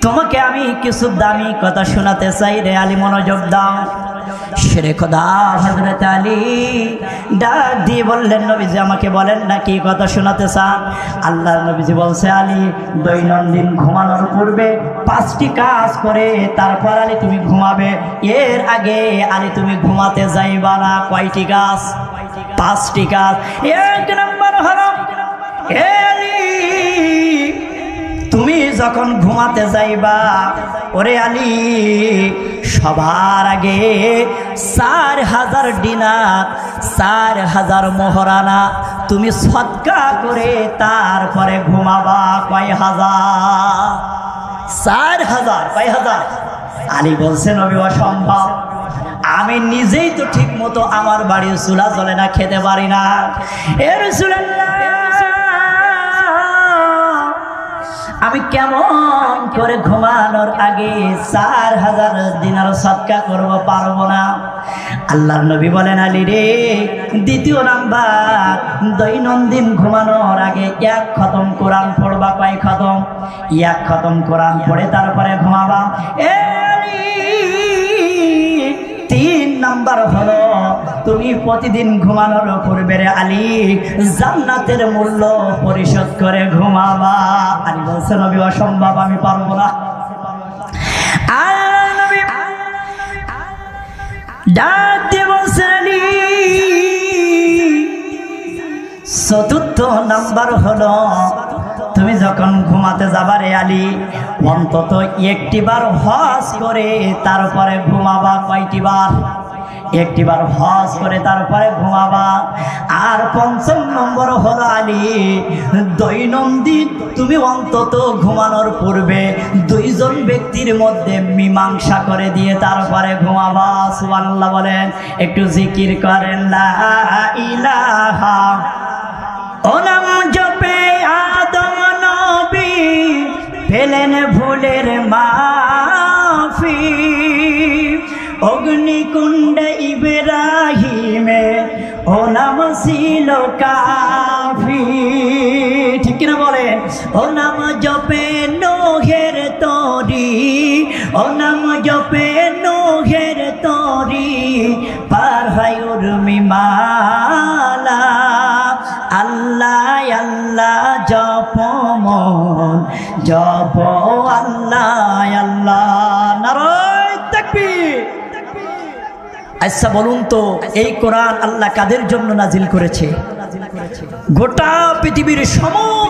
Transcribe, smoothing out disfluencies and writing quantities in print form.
তোমাকে আমি কিছু দামি কথা শোনাতে চাই রে আলী, মনোযোগ দাও। শেরে খোদা হযরত আলী ডাক দিয়ে বললেন, নবীজি আমাকে বলেন না কি কথা শোনাতে চান। আল্লাহর নবীজি বলছে, আলী দৈনন্দিন ঘুমানোর পূর্বে 5টি কাজ করে তারপর আলী তুমি ঘুমাবে। এর আগে আলী তুমি ঘুমাতে যাইবা না। কয়টি কাজ? 5টি কাজ। 1 নম্বর হলো, হে আলী তুমি যখন ঘুমাতে যাইবা, ওরে আলী সবার আগে 4000 দিনার 4000 মোহরানা তুমি সদকা করে তারপরে ঘুমাবা। কয় হাজার? 4000। কয় হাজার? আলী বলছে, নবী অসম্ভব, আমি নিজেই তো ঠিক মতো আমার বাড়ির চুলা জ্বলে না, খেতে পারি না। এ রাসূলুল্লাহ, আমি কেমন করে ঘুমানোর আগে 4000 দিনার সদকা করব? পারবো না। আল্লাহর নবী বলেন, আলী রে, 2 নাম্বার, দৈনন্দিন ঘুমানোর আগে 1 খতম কোরআন পড়বা। কয় খতম? 1 খতম কোরআন পড়ে তারপরে ঘুমাবা। 3 নাম্বার হলো, তুমি প্রতিদিন ঘুমানোর পূর্বে রে আলী জান্নাতের মূল্য পরিশোধ করে ঘুমাবা। আলী বলছে, নবী অসম্ভব, আমি পারবো না। আর নবী ডাক দিয়ে বলছে, আলী 4র্থ নাম্বার হলো, তুমি যখন ঘুমাতে যাবা রে আলী, অন্তত 1টি বার হজ করে তারপরে ঘুমাবা। কয়টি বার? 1টি বার হজ করে তারপরে ঘুমাবা। আর 5ম নম্বর হলো, আলী দৈনন্দিন তুমি অন্তত ঘুমানোর পূর্বে 2 জন ব্যক্তির মধ্যে মীমাংসা করে দিয়ে তারপরে ঘুমাবা। সুবহানাল্লাহ বলেন, একটু জিকির করেন, লা ইলাহা, ও নাম জপে আদম নবী পেলেন ভুলের মাফি, অগ্নিকুণ্ডে ইব্রাহিমে ও নাম ছিল কাফি। ঠিক কিনা বলেন? ও নাম জপে নোহের তরি, ও নাম জপে নোহের তরি, পার হয় উর্মিমালা। আল্লাহ আল্লাহ জপ মন জপ, আল্লাহ আল্লাহ। নারায়ে তাকবীর। আচ্ছা বলুন তো, এই কোরআন আল্লাহ কাদের জন্য নাজিল করেছে? গোটা পৃথিবীর সমস্ত